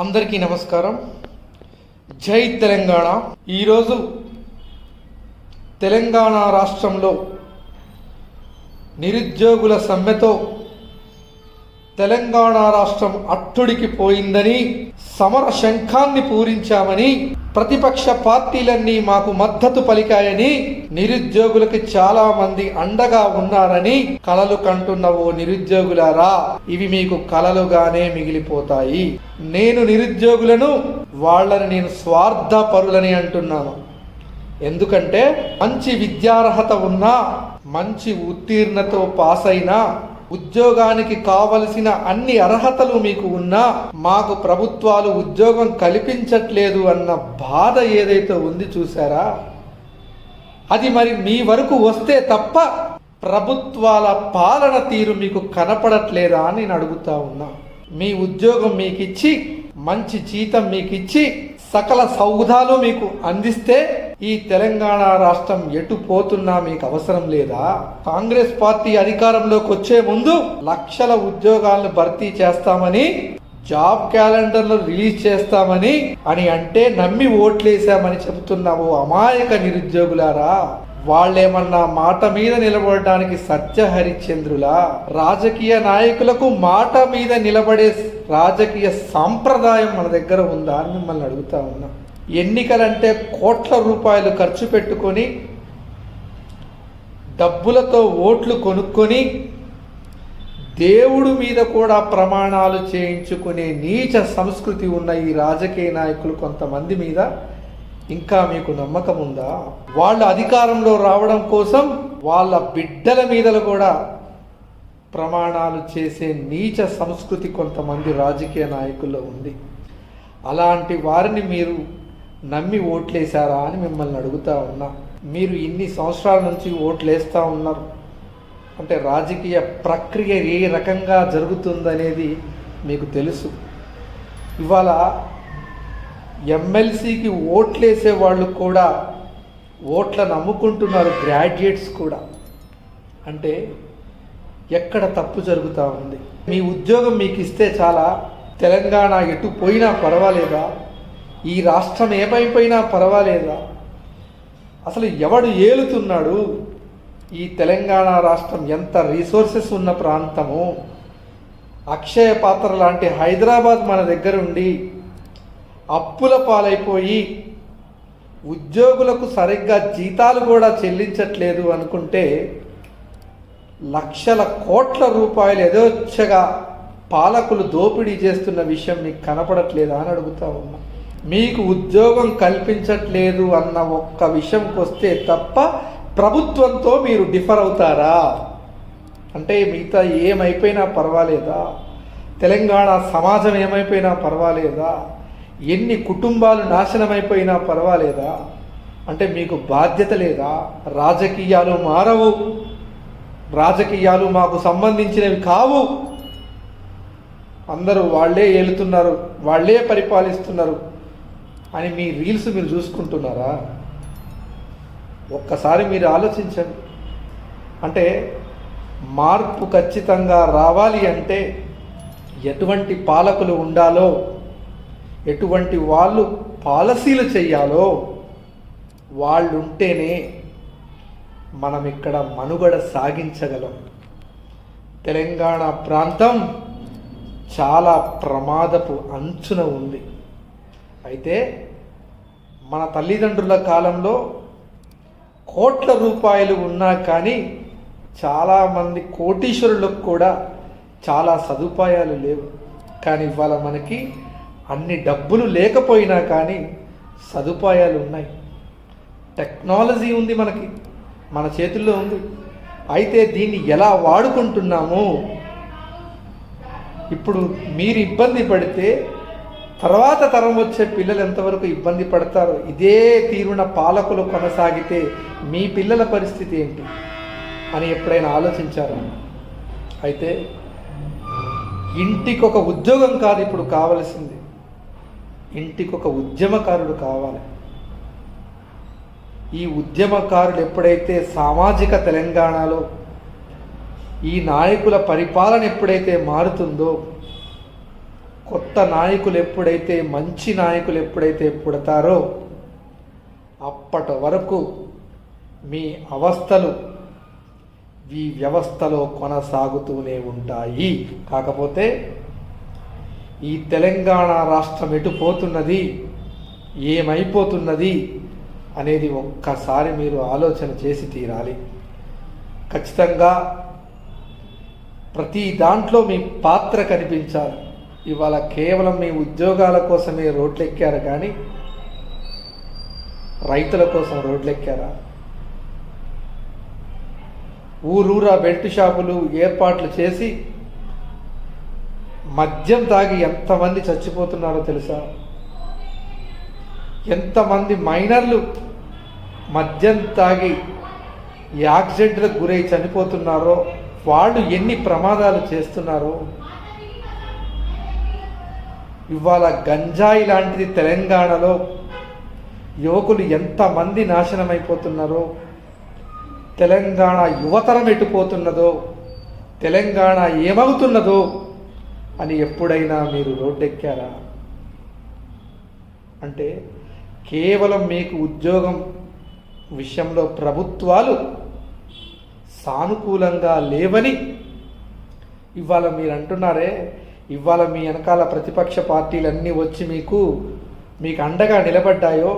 అందరికీ నమస్కారం. జై తెలంగాణ. ఈరోజు తెలంగాణ రాష్ట్రంలో నిరుద్యోగుల సమ్మెతో తెలంగాణ రాష్ట్రం అట్టుడికి పోయిందని, సమర శంఖాన్ని పూరించామని, ప్రతిపక్ష పార్టీలన్నీ మాకు మద్దతు పలికాయని, నిరుద్యోగులకి చాలా మంది అండగా ఉన్నారని కలలు కంటున్న ఓ నిరుద్యోగులారా, ఇవి మీకు కలలుగానే మిగిలిపోతాయి. నేను నిరుద్యోగులను నేను స్వార్థపరులని అంటున్నాను. ఎందుకంటే మంచి విద్యార్హత ఉన్నా, మంచి ఉత్తీర్ణతో పాస్ అయినా, ఉద్యోగానికి కావలసిన అన్ని అర్హతలు మీకు ఉన్నా మాకు ప్రభుత్వాలు ఉద్యోగం కల్పించట్లేదు అన్న బాధ ఏదైతే ఉంది చూసారా, అది మరి మీ వరకు వస్తే తప్ప ప్రభుత్వాల పాలన తీరు మీకు కనపడట్లేదా అని నేను అడుగుతా ఉన్నా. మీ ఉద్యోగం మీకు ఇచ్చి, మంచి జీతం మీకు ఇచ్చి, సకల సౌధాలు మీకు అందిస్తే ఈ తెలంగాణ రాష్ట్రం ఎటు పోతున్నా మీకు అవసరం లేదా? కాంగ్రెస్ పార్టీ అధికారంలోకి వచ్చే ముందు లక్షల ఉద్యోగాలను భర్తీ చేస్తామని, జాబ్ క్యాలెండర్లు రిలీజ్ చేస్తామని అంటే నమ్మి ఓట్లేసామని చెబుతున్నావు అమాయక నిరుద్యోగులారా. వాళ్ళేమన్నా మాట మీద నిలబడడానికి సత్యహరిశ్చంద్రులా? రాజకీయ నాయకులకు మాట మీద నిలబడే రాజకీయ సాంప్రదాయం మన దగ్గర ఉందా అని మిమ్మల్ని అడుగుతా ఉన్నా. ఎన్నికలంటే కోట్ల రూపాయలు ఖర్చు పెట్టుకొని, డబ్బులతో ఓట్లు కొనుక్కొని, దేవుడు మీద కూడా ప్రమాణాలు చేయించుకునే నీచ సంస్కృతి ఉన్న ఈ రాజకీయ నాయకులు కొంతమంది మీద ఇంకా మీకు నమ్మకం ఉందా? వాళ్ళ అధికారంలో రావడం కోసం వాళ్ళ బిడ్డల మీద కూడా ప్రమాణాలు చేసే నీచ సంస్కృతి కొంతమంది రాజకీయ నాయకుల్లో ఉంది. అలాంటి వారిని మీరు నమ్మి ఓట్లేశారా అని మిమ్మల్ని అడుగుతా ఉన్నా. మీరు ఇన్ని సంవత్సరాల నుంచి ఓట్లేస్తూ ఉన్నారు అంటే రాజకీయ ప్రక్రియ ఏ రకంగా జరుగుతుందనేది మీకు తెలుసు. ఇవాళ ఎమ్మెల్సీకి ఓట్లేసే వాళ్ళు కూడా ఓట్లను అమ్ముకుంటున్నారు, గ్రాడ్యుయేట్స్ కూడా. అంటే ఎక్కడ తప్పు జరుగుతూ ఉంది? మీ ఉద్యోగం మీకు ఇస్తే చాలా, తెలంగాణ ఎటు పోయినా పర్వాలేదా? ఈ రాష్ట్రం ఏమైపోయినా పర్వాలేదా? అసలు ఎవడు ఏలుతున్నాడు? ఈ తెలంగాణ రాష్ట్రం ఎంత రిసోర్సెస్ ఉన్న ప్రాంతము. అక్షయ పాత్ర లాంటి హైదరాబాద్ మన దగ్గరుండి అప్పుల పాలైపోయి ఉద్యోగులకు సరిగ్గా జీతాలు కూడా చెల్లించట్లేదు అనుకుంటే, లక్షల కోట్ల రూపాయలు యథేచ్ఛగా పాలకులు దోపిడీ చేస్తున్న విషయం మీకు కనపడట్లేదా అని అడుగుతా ఉన్నా. మీకు ఉద్యోగం కల్పించట్లేదు అన్న ఒక్క విషయంకి వస్తే తప్ప ప్రభుత్వంతో మీరు డిఫర్ అవుతారా? అంటే మిగతా ఏమైపోయినా పర్వాలేదా? తెలంగాణ సమాజం ఏమైపోయినా పర్వాలేదా? ఎన్ని కుటుంబాలు నాశనమైపోయినా పర్వాలేదా? అంటే మీకు బాధ్యత లేదా? రాజకీయాలు మారవు, రాజకీయాలు మాకు సంబంధించినవి కావు, అందరూ వాళ్ళే ఏలుతున్నారు, వాళ్ళే పరిపాలిస్తున్నారు అని మీ రీల్స్ మీరు చూసుకుంటున్నారా? ఒక్కసారి మీరు ఆలోచించండి. అంటే మార్పు ఖచ్చితంగా రావాలి అంటే ఎటువంటి పాలకులు ఉండాలో, ఎటువంటి వాళ్ళు పాలసీలు చేయాలో వాళ్ళు ఉంటేనే మనం ఇక్కడ మనుగడ సాగించగలం. తెలంగాణ ప్రాంతం చాలా ప్రమాదపు అంచున ఉంది. అయితే మన తల్లిదండ్రుల కాలంలో కోట్ల రూపాయలు ఉన్నా కానీ చాలామంది కోటీశ్వరులకు కూడా చాలా సదుపాయాలు లేవు. కానీ ఇవాళ మనకి అన్ని డబ్బులు లేకపోయినా కానీ సదుపాయాలు ఉన్నాయి. టెక్నాలజీ ఉంది, మనకి మన చేతుల్లో ఉంది. అయితే దీన్ని ఎలా వాడుకుంటున్నాము? ఇప్పుడు మీరు ఇబ్బంది పడితే తర్వాత తరం వచ్చే పిల్లలు ఎంతవరకు ఇబ్బంది పడతారో, ఇదే తీరున పాలకులు కొనసాగితే మీ పిల్లల పరిస్థితి ఏంటి అని ఎప్పుడైనా ఆలోచించారా? అయితే ఇంటికి ఒక ఉద్యోగం కాదు ఇప్పుడు కావలసింది, ఇంటికి ఒక ఉద్యమకారుడు కావాలి. ఈ ఉద్యమకారులు ఎప్పుడైతే సామాజిక తెలంగాణలో ఈ నాయకుల పరిపాలన ఎప్పుడైతే మారుతుందో, కొత్త నాయకులు ఎప్పుడైతే, మంచి నాయకులు ఎప్పుడైతే పుడతారో అప్పటి వరకు మీ అవస్థలు ఈ వ్యవస్థలో కొనసాగుతూనే ఉంటాయి. కాకపోతే ఈ తెలంగాణ రాష్ట్రం ఎటుపోతున్నది, ఏమైపోతున్నది అనేది ఒక్కసారి మీరు ఆలోచన చేసి తీరాలి. ఖచ్చితంగా ప్రతి దాంట్లో మీ పాత్ర కనిపించాలి. ఇవాళ కేవలం మీ ఉద్యోగాల కోసమే రోడ్లెక్కారు కానీ రైతుల కోసం రోడ్లెక్కారా? ఊరూరా బెల్ట్ షాపులు ఏర్పాట్లు చేసి మద్యం తాగి ఎంతమంది చచ్చిపోతున్నారో తెలుసా? ఎంతమంది మైనర్లు మద్యం తాగి యాక్సిడెంట్లకు గురై చనిపోతున్నారో, వాళ్ళు ఎన్ని ప్రమాదాలు చేస్తున్నారో. ఇవాళ గంజాయి లాంటిది తెలంగాణలో యువకులు ఎంతమంది నాశనమైపోతున్నారో, తెలంగాణ యువతరం ఎటుపోతున్నదో, తెలంగాణ ఏమవుతున్నదో అని ఎప్పుడైనా మీరు రోడ్డెక్కారా? అంటే కేవలం మీకు ఉద్యోగం విషయంలో ప్రభుత్వాలు సానుకూలంగా లేవని ఇవాళ మీరు అంటున్నారే. ఇవాళ మీ వెనకాల ప్రతిపక్ష పార్టీలన్నీ వచ్చి మీకు అండగా నిలబడ్డాయో,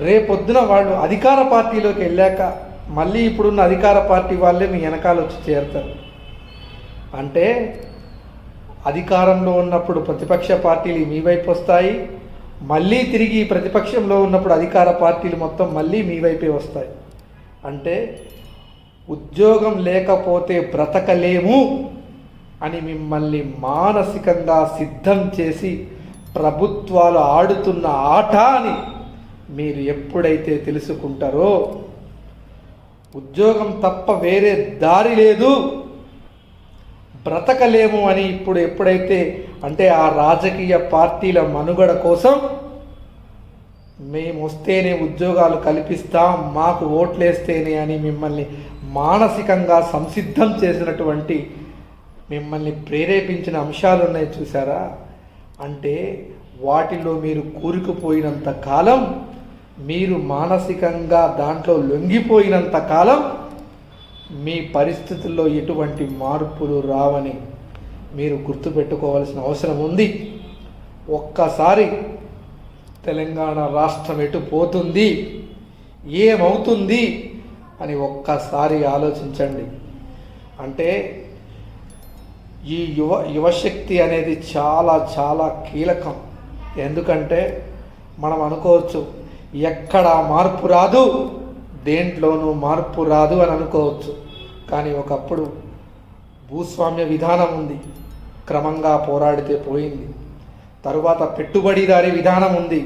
రేపొద్దున వాళ్ళు అధికార పార్టీలోకి వెళ్ళాక మళ్ళీ ఇప్పుడున్న అధికార పార్టీ వాళ్ళే మీ వెనకాల వచ్చి చేరుతారు. అంటే అధికారంలో ఉన్నప్పుడు ప్రతిపక్ష పార్టీలు మీ వైపు వస్తాయి, మళ్ళీ తిరిగి ప్రతిపక్షంలో ఉన్నప్పుడు అధికార పార్టీలు మొత్తం మళ్ళీ మీ వైపే వస్తాయి. అంటే ఉద్యోగం లేకపోతే బ్రతకలేము అని మిమ్మల్ని మానసికంగా సిద్ధం చేసి ప్రభుత్వాలు ఆడుతున్న ఆట అని మీరు ఎప్పుడైతే తెలుసుకుంటారో, ఉద్యోగం తప్ప వేరే దారి లేదు, బ్రతకలేము అని ఇప్పుడు ఎప్పుడైతే అంటే ఆ రాజకీయ పార్టీల మనుగడ కోసం మేము వస్తేనే ఉద్యోగాలు కల్పిస్తాం, మాకు ఓట్లేస్తేనే అని మిమ్మల్ని మానసికంగా సంసిద్ధం చేసినటువంటి, మిమ్మల్ని ప్రేరేపించిన అంశాలు ఉన్నాయి చూసారా? అంటే వాటిలో మీరు కూరుకుపోయినంత కాలం, మీరు మానసికంగా దాంట్లో లొంగిపోయినంత కాలం మీ పరిస్థితుల్లో ఎటువంటి మార్పులు రావని మీరు గుర్తుపెట్టుకోవాల్సిన అవసరం ఉంది. ఒక్కసారి తెలంగాణ రాష్ట్రం ఎటు పోతుంది, ఏమవుతుంది అని ఒక్కసారి ఆలోచించండి. అంటే ఈ యువశక్తి అనేది చాలా చాలా కీలకం. ఎందుకంటే మనం అనుకోవచ్చు ఎక్కడ మార్పు రాదు, దేంట్లోనూ మార్పు రాదు అని అనుకోవచ్చు. కానీ ఒకప్పుడు భూస్వామ్య విధానం ఉంది, క్రమంగా పోరాడితే పోయింది. తరువాత పెట్టుబడిదారీ విధానం ఉంది,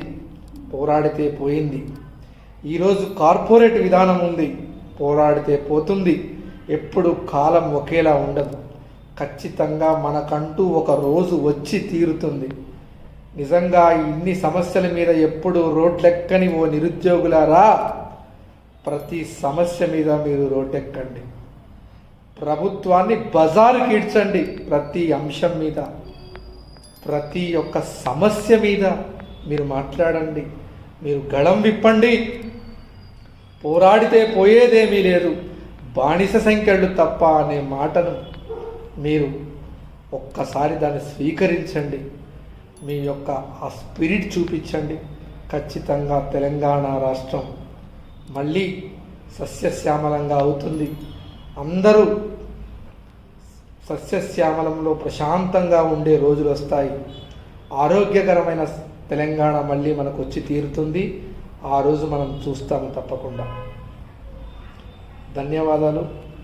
పోరాడితే పోయింది. ఈరోజు కార్పొరేట్ విధానం ఉంది, పోరాడితే పోతుంది. ఎప్పుడు కాలం ఒకేలా ఉండదు. ఖచ్చితంగా మనకంటూ ఒక రోజు వచ్చి తీరుతుంది. నిజంగా ఇన్ని సమస్యల మీద ఎప్పుడు రోడ్లెక్కని ఓ నిరుద్యోగులారా, ప్రతి సమస్య మీద మీరు రోడ్డెక్కండి. ప్రభుత్వాన్ని బజారుకి ఈడ్చండి. ప్రతి అంశం మీద, ప్రతి ఒక్క సమస్య మీద మీరు మాట్లాడండి. మీరు గళం విప్పండి. పోరాడితే పోయేదేమీ లేదు, బానిస సంఖ్యలు తప్ప అనే మాటను మీరు ఒక్కసారి దాన్ని స్వీకరించండి. మీ యొక్క ఆ స్పిరిట్ చూపించండి. ఖచ్చితంగా తెలంగాణ రాష్ట్రం మళ్ళీ సస్యశ్యామలంగా అవుతుంది. అందరూ సస్యశ్యామలంలో ప్రశాంతంగా ఉండే రోజులు వస్తాయి. ఆరోగ్యకరమైన తెలంగాణ మళ్ళీ మనకు వచ్చి తీరుతుంది. ఆ రోజు మనం చూస్తాము తప్పకుండా. ధన్యవాదాలు.